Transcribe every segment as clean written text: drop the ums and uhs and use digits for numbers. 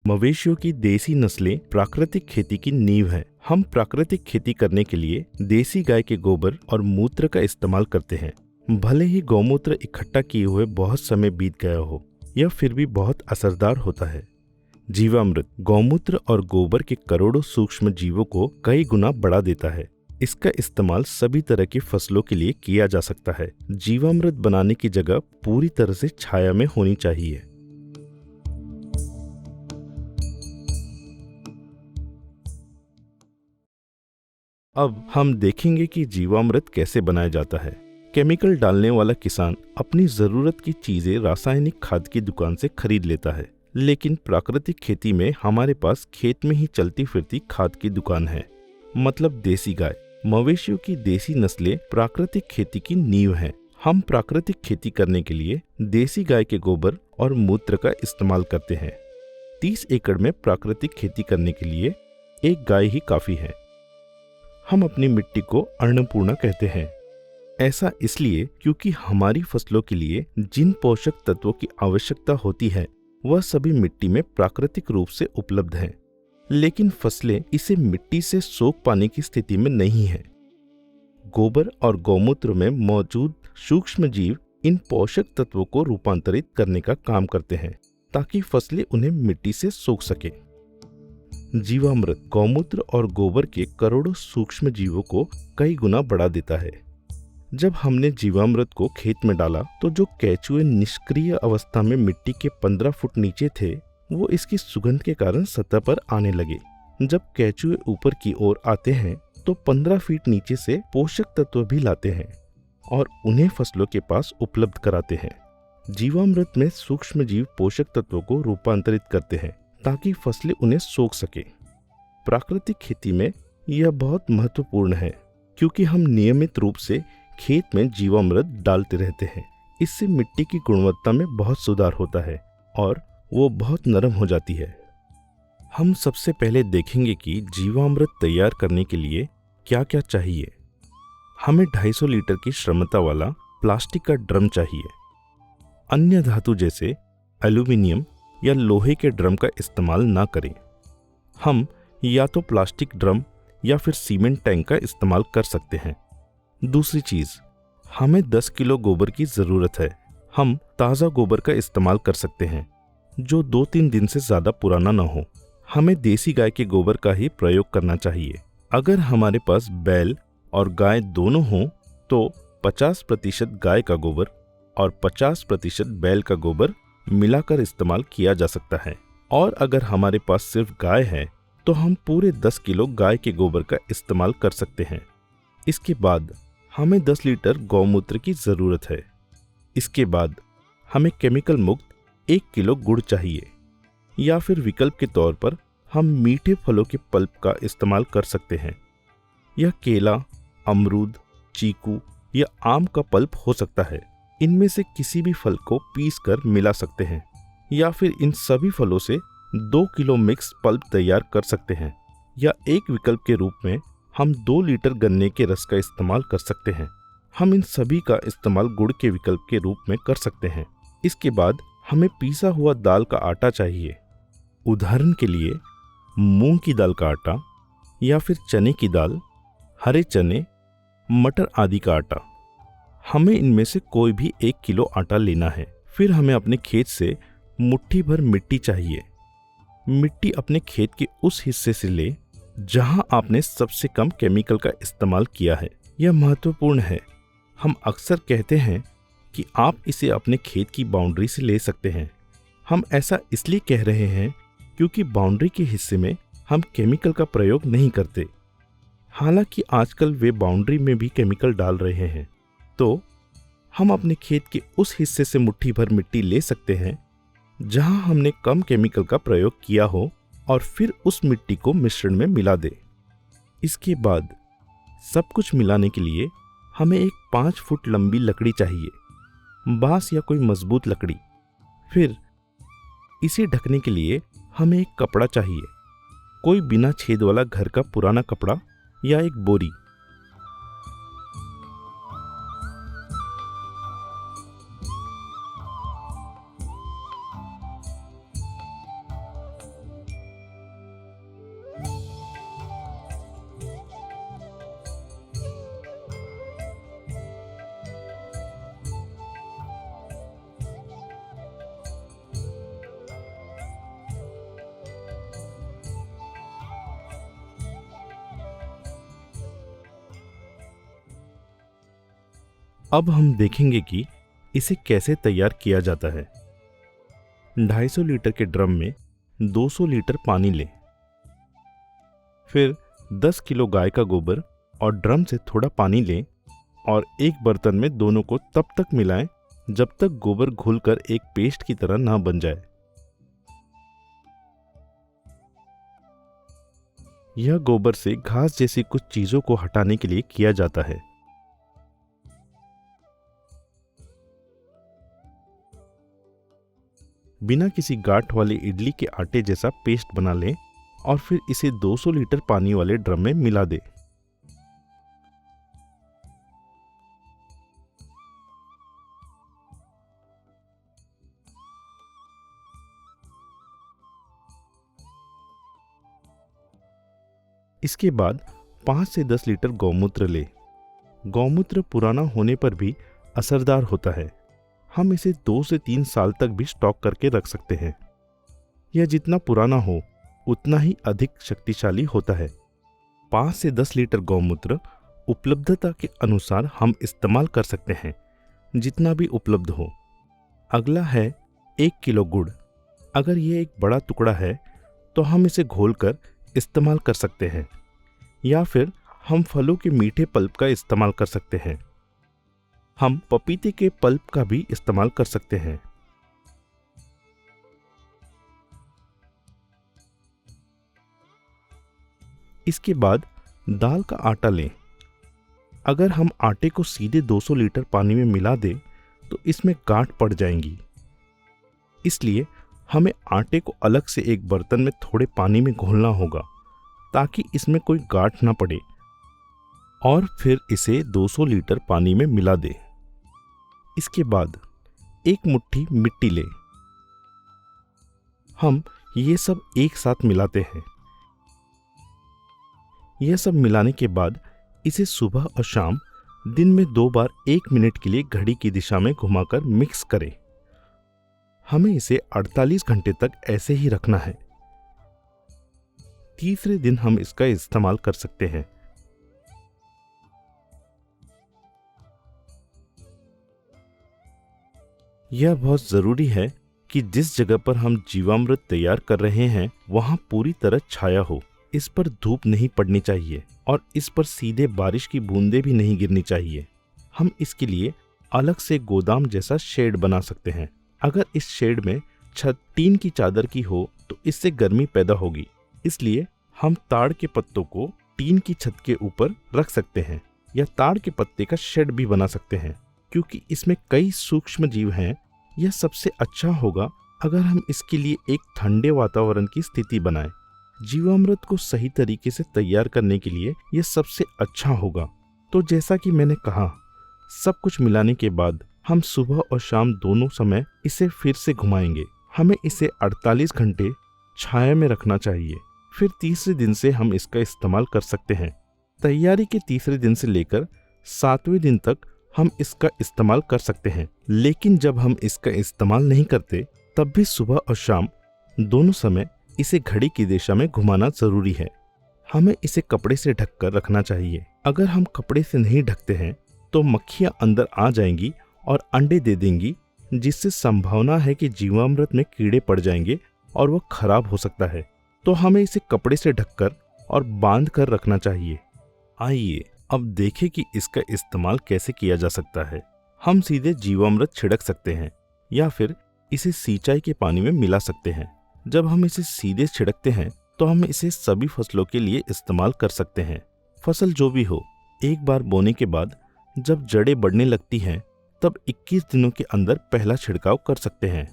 मवेशियों की देसी नस्लें प्राकृतिक खेती की नींव है। हम प्राकृतिक खेती करने के लिए देसी गाय के गोबर और मूत्र का इस्तेमाल करते हैं। भले ही गौमूत्र इकट्ठा किए हुए बहुत समय बीत गया हो, यह फिर भी बहुत असरदार होता है। जीवामृत गौमूत्र और गोबर के करोड़ों सूक्ष्म जीवों को कई गुना बढ़ा देता है। इसका इस्तेमाल सभी तरह की फसलों के लिए किया जा सकता है। जीवामृत बनाने की जगह पूरी तरह से छाया में होनी चाहिए। अब हम देखेंगे कि जीवामृत कैसे बनाया जाता है। केमिकल डालने वाला किसान अपनी जरूरत की चीजें रासायनिक खाद की दुकान से खरीद लेता है, लेकिन प्राकृतिक खेती में हमारे पास खेत में ही चलती फिरती खाद की दुकान है, मतलब देसी गाय। मवेशियों की देसी नस्लें प्राकृतिक खेती की नींव हैं। हम प्राकृतिक खेती करने के लिए देसी गाय के गोबर और मूत्र का इस्तेमाल करते हैं। 30 एकड़ में प्राकृतिक खेती करने के लिए एक गाय ही काफी है। हम अपनी मिट्टी को अन्नपूर्णा कहते हैं। ऐसा इसलिए क्योंकि हमारी फसलों के लिए जिन पोषक तत्वों की आवश्यकता होती है वह सभी मिट्टी में प्राकृतिक रूप से उपलब्ध हैं, लेकिन फसलें इसे मिट्टी से सोख पाने की स्थिति में नहीं है। गोबर और गौमूत्र में मौजूद सूक्ष्म जीव इन पोषक तत्वों को रूपांतरित करने का काम करते हैं ताकि फसलें उन्हें मिट्टी से सोख सके। जीवामृत गौमूत्र और गोबर के करोड़ों सूक्ष्म जीवों को कई गुना बढ़ा देता है। जब हमने जीवामृत को खेत में डाला तो जो केंचुए निष्क्रिय अवस्था में मिट्टी के 15 फुट नीचे थे, वो इसकी सुगंध के कारण सतह पर आने लगे। जब केंचुए ऊपर की ओर आते हैं तो 15 फीट नीचे से पोषक तत्व भी लाते हैं और उन्हें फसलों के पास उपलब्ध कराते हैं। जीवामृत में सूक्ष्म जीव पोषक तत्वों को रूपांतरित करते हैं ताकि फसलें उन्हें सोख सके। प्राकृतिक खेती में यह बहुत महत्वपूर्ण है क्योंकि हम नियमित रूप से खेत में जीवामृत डालते रहते हैं। इससे मिट्टी की गुणवत्ता में बहुत सुधार होता है और वो बहुत नरम हो जाती है। हम सबसे पहले देखेंगे कि जीवामृत तैयार करने के लिए क्या क्या चाहिए। हमें 250 लीटर की क्षमता वाला प्लास्टिक का ड्रम चाहिए। अन्य धातु जैसे एल्यूमिनियम या लोहे के ड्रम का इस्तेमाल ना करें। हम या तो प्लास्टिक ड्रम या फिर सीमेंट टैंक का इस्तेमाल कर सकते हैं। दूसरी चीज, हमें 10 किलो गोबर की जरूरत है। हम ताज़ा गोबर का इस्तेमाल कर सकते हैं जो 2-3 दिन से ज्यादा पुराना ना हो। हमें देसी गाय के गोबर का ही प्रयोग करना चाहिए। अगर हमारे पास बैल और गाय दोनों हों तो 50% गाय का गोबर और 50% बैल का गोबर मिलाकर इस्तेमाल किया जा सकता है। और अगर हमारे पास सिर्फ गाय है तो हम पूरे 10 किलो गाय के गोबर का इस्तेमाल कर सकते हैं। इसके बाद हमें 10 लीटर गौमूत्र की जरूरत है। इसके बाद हमें केमिकल मुक्त 1 किलो गुड़ चाहिए, या फिर विकल्प के तौर पर हम मीठे फलों के पल्प का इस्तेमाल कर सकते हैं। यह केला, अमरूद, चीकू या आम का पल्प हो सकता है। इनमें से किसी भी फल को पीस कर मिला सकते हैं, या फिर इन सभी फलों से 2 किलो मिक्स पल्प तैयार कर सकते हैं। या एक विकल्प के रूप में हम 2 लीटर गन्ने के रस का इस्तेमाल कर सकते हैं। हम इन सभी का इस्तेमाल गुड़ के विकल्प के रूप में कर सकते हैं। इसके बाद हमें पीसा हुआ दाल का आटा चाहिए। उदाहरण के लिए मूंग की दाल का आटा या फिर चने की दाल, हरे चने, मटर आदि का आटा। हमें इनमें से कोई भी 1 किलो आटा लेना है। फिर हमें अपने खेत से मुट्ठी भर मिट्टी चाहिए। मिट्टी अपने खेत के उस हिस्से से ले जहां आपने सबसे कम केमिकल का इस्तेमाल किया है। यह महत्वपूर्ण है। हम अक्सर कहते हैं कि आप इसे अपने खेत की बाउंड्री से ले सकते हैं। हम ऐसा इसलिए कह रहे हैं क्योंकि बाउंड्री के हिस्से में हम केमिकल का प्रयोग नहीं करते। हालांकि आजकल वे बाउंड्री में भी केमिकल डाल रहे हैं। तो हम अपने खेत के उस हिस्से से मुट्ठी भर मिट्टी ले सकते हैं जहां हमने कम केमिकल का प्रयोग किया हो और फिर उस मिट्टी को मिश्रण में मिला दे। इसके बाद सब कुछ मिलाने के लिए हमें एक 5 फुट लंबी लकड़ी चाहिए, बांस या कोई मजबूत लकड़ी। फिर इसे ढकने के लिए हमें एक कपड़ा चाहिए, कोई बिना छेद वाला घर का पुराना कपड़ा या एक बोरी। अब हम देखेंगे कि इसे कैसे तैयार किया जाता है। 250 लीटर के ड्रम में 200 लीटर पानी लें। फिर 10 किलो गाय का गोबर और ड्रम से थोड़ा पानी लें और एक बर्तन में दोनों को तब तक मिलाएं जब तक गोबर घुलकर एक पेस्ट की तरह ना बन जाए। यह गोबर से घास जैसी कुछ चीजों को हटाने के लिए किया जाता है। बिना किसी गांठ वाले इडली के आटे जैसा पेस्ट बना लें और फिर इसे 200 लीटर पानी वाले ड्रम में मिला दें। इसके बाद 5 से 10 लीटर गौमूत्र लें। गौमूत्र पुराना होने पर भी असरदार होता है। हम इसे 2 से 3 साल तक भी स्टॉक करके रख सकते हैं। यह जितना पुराना हो उतना ही अधिक शक्तिशाली होता है। 5 से 10 लीटर गौमूत्र उपलब्धता के अनुसार हम इस्तेमाल कर सकते हैं, जितना भी उपलब्ध हो। अगला है 1 किलो गुड़। अगर यह एक बड़ा टुकड़ा है तो हम इसे घोलकर इस्तेमाल कर सकते हैं, या फिर हम फलों के मीठे पल्प का इस्तेमाल कर सकते हैं। हम पपीते के पल्प का भी इस्तेमाल कर सकते हैं। इसके बाद दाल का आटा लें। अगर हम आटे को सीधे 200 लीटर पानी में मिला दें तो इसमें गांठ पड़ जाएंगी। इसलिए हमें आटे को अलग से एक बर्तन में थोड़े पानी में घोलना होगा ताकि इसमें कोई गांठ ना पड़े, और फिर इसे 200 लीटर पानी में मिला दें। इसके बाद एक मुट्ठी मिट्टी लें। हम ये सब एक साथ मिलाते हैं। यह सब मिलाने के बाद इसे सुबह और शाम दिन में 2 बार 1 मिनट के लिए घड़ी की दिशा में घुमाकर मिक्स करें। हमें इसे 48 घंटे तक ऐसे ही रखना है। तीसरे दिन हम इसका इस्तेमाल कर सकते हैं। यह बहुत जरूरी है कि जिस जगह पर हम जीवामृत तैयार कर रहे हैं वहां पूरी तरह छाया हो। इस पर धूप नहीं पड़नी चाहिए और इस पर सीधे बारिश की बूंदें भी नहीं गिरनी चाहिए। हम इसके लिए अलग से गोदाम जैसा शेड बना सकते हैं। अगर इस शेड में छत टीन की चादर की हो तो इससे गर्मी पैदा होगी। इसलिए हम ताड़ के पत्तों को टीन की छत के ऊपर रख सकते हैं या ताड़ के पत्ते का शेड भी बना सकते हैं। क्योंकि इसमें कई सूक्ष्म जीव हैं, यह सबसे अच्छा होगा अगर हम इसके लिए एक ठंडे वातावरण की स्थिति बनाएं। जीवामृत को सही तरीके से तैयार करने के लिए यह सबसे अच्छा होगा। तो जैसा कि मैंने कहा, सब कुछ मिलाने के बाद हम सुबह और शाम दोनों समय इसे फिर से घुमाएंगे। हमें इसे 48 घंटे छाया में रखना चाहिए। फिर तीसरे दिन से हम इसका इस्तेमाल कर सकते हैं। तैयारी के तीसरे दिन से लेकर 7वें दिन तक हम इसका इस्तेमाल कर सकते हैं। लेकिन जब हम इसका इस्तेमाल नहीं करते तब भी सुबह और शाम दोनों समय इसे घड़ी की दिशा में घुमाना जरूरी है। हमें इसे कपड़े से ढककर रखना चाहिए। अगर हम कपड़े से नहीं ढकते हैं तो मक्खियां अंदर आ जाएंगी और अंडे दे देंगी, जिससे संभावना है कि जीवामृत में कीड़े पड़ जाएंगे और वह खराब हो सकता है। तो हमें इसे कपड़े से ढककर और बांध कर रखना चाहिए। आइए अब देखें कि इसका इस्तेमाल कैसे किया जा सकता है। हम सीधे जीवामृत छिड़क सकते हैं या फिर इसे सिंचाई के पानी में मिला सकते हैं। जब हम इसे सीधे छिड़कते हैं तो हम इसे सभी फसलों के लिए इस्तेमाल कर सकते हैं। फसल जो भी हो, एक बार बोने के बाद जब जड़ें बढ़ने लगती हैं तब 21 दिनों के अंदर पहला छिड़काव कर सकते हैं।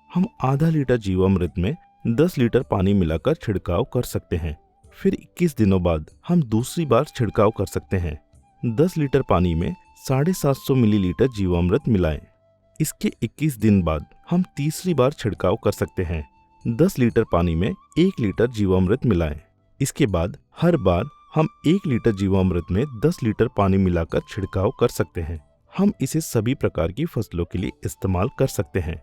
हम आधा लीटर जीवामृत में 10 लीटर पानी मिलाकर छिड़काव कर सकते हैं। फिर 21 दिनों बाद हम दूसरी बार छिड़काव कर सकते हैं। 10 लीटर पानी में 750 मिलीलीटर जीवामृत मिलाएं। इसके 21 दिन बाद हम तीसरी बार छिड़काव कर सकते हैं। 10 लीटर पानी में 1 लीटर जीवामृत मिलाएं। इसके बाद हर बार हम 1 लीटर जीवामृत में 10 लीटर पानी मिलाकर छिड़काव कर सकते हैं। हम इसे सभी प्रकार की फसलों के लिए इस्तेमाल कर सकते हैं।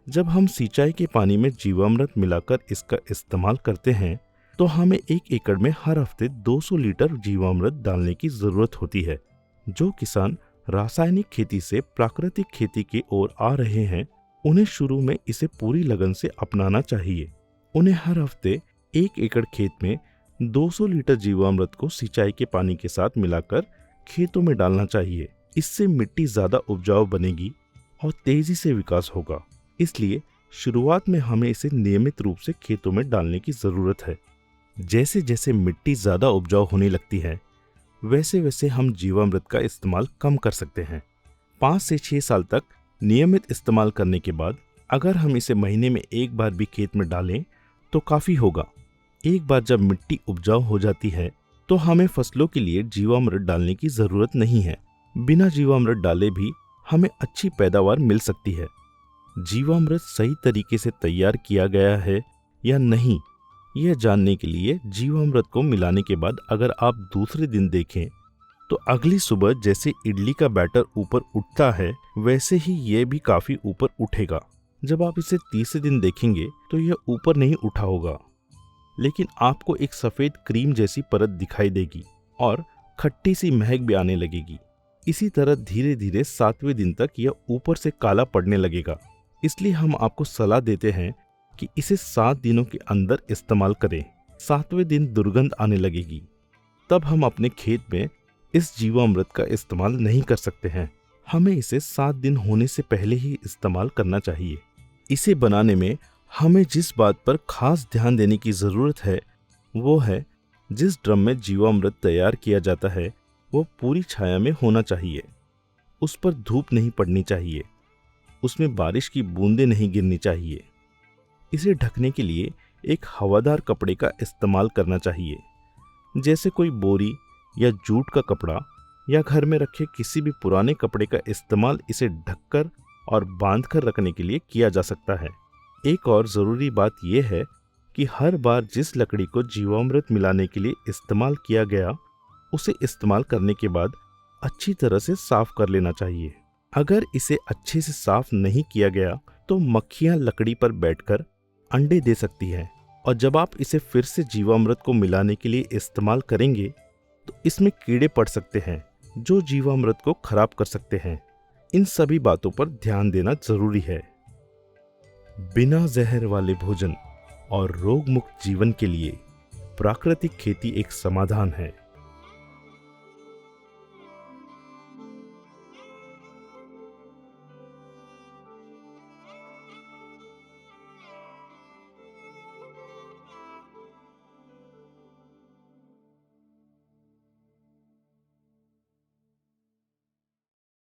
जब हम सिंचाई के पानी में जीवामृत मिलाकर इसका इस्तेमाल करते हैं तो हमें 1 एकड़ में हर हफ्ते 200 लीटर जीवामृत डालने की जरूरत होती है। जो किसान रासायनिक खेती से प्राकृतिक खेती की ओर आ रहे हैं, उन्हें शुरू में इसे पूरी लगन से अपनाना चाहिए। उन्हें हर हफ्ते 1 एकड़ खेत में 200 लीटर जीवामृत को सिंचाई के पानी के साथ मिलाकर खेतों में डालना चाहिए। इससे मिट्टी ज्यादा उपजाऊ बनेगी और तेजी से विकास होगा। इसलिए शुरुआत में हमें इसे नियमित रूप से खेतों में डालने की जरूरत है। जैसे जैसे मिट्टी ज्यादा उपजाऊ होने लगती है, वैसे वैसे हम जीवामृत का इस्तेमाल कम कर सकते हैं। 5 से 6 साल तक नियमित इस्तेमाल करने के बाद अगर हम इसे महीने में 1 बार भी खेत में डालें तो काफी होगा। एक बार जब मिट्टी उपजाऊ हो जाती है तो हमें फसलों के लिए जीवामृत डालने की जरूरत नहीं है। बिना जीवामृत डाले भी हमें अच्छी पैदावार मिल सकती है। जीवामृत सही तरीके से तैयार किया गया है या नहीं, यह जानने के लिए जीवामृत को मिलाने के बाद अगर आप दूसरे दिन देखें तो अगली सुबह जैसे इडली का बैटर ऊपर उठता है, वैसे ही यह भी काफी ऊपर उठेगा। जब आप इसे तीसरे दिन देखेंगे तो यह ऊपर नहीं उठा होगा, लेकिन आपको एक सफेद क्रीम जैसी परत दिखाई देगी और खट्टी सी महक भी आने लगेगी। इसी तरह धीरे धीरे 7वें दिन तक यह ऊपर से काला पड़ने लगेगा। इसलिए हम आपको सलाह देते हैं कि इसे 7 दिनों के अंदर इस्तेमाल करें। 7वें दिन दुर्गंध आने लगेगी, तब हम अपने खेत में इस जीवामृत का इस्तेमाल नहीं कर सकते हैं। हमें इसे 7 दिन होने से पहले ही इस्तेमाल करना चाहिए। इसे बनाने में हमें जिस बात पर खास ध्यान देने की जरूरत है वो है, जिस ड्रम में जीवामृत तैयार किया जाता है वो पूरी छाया में होना चाहिए। उस पर धूप नहीं पड़नी चाहिए, उसमें बारिश की बूंदें नहीं गिरनी चाहिए। इसे ढकने के लिए एक हवादार कपड़े का इस्तेमाल करना चाहिए, जैसे कोई बोरी या जूट का कपड़ा या घर में रखे किसी भी पुराने कपड़े का इस्तेमाल इसे ढककर और बांधकर रखने के लिए किया जा सकता है। एक और ज़रूरी बात यह है कि हर बार जिस लकड़ी को जीवामृत मिलाने के लिए इस्तेमाल किया गया, उसे इस्तेमाल करने के बाद अच्छी तरह से साफ कर लेना चाहिए। अगर इसे अच्छे से साफ नहीं किया गया तो मक्खियां लकड़ी पर बैठकर अंडे दे सकती हैं, और जब आप इसे फिर से जीवामृत को मिलाने के लिए इस्तेमाल करेंगे तो इसमें कीड़े पड़ सकते हैं जो जीवामृत को खराब कर सकते हैं। इन सभी बातों पर ध्यान देना जरूरी है। बिना जहर वाले भोजन और रोग मुक्त जीवन के लिए प्राकृतिक खेती एक समाधान है।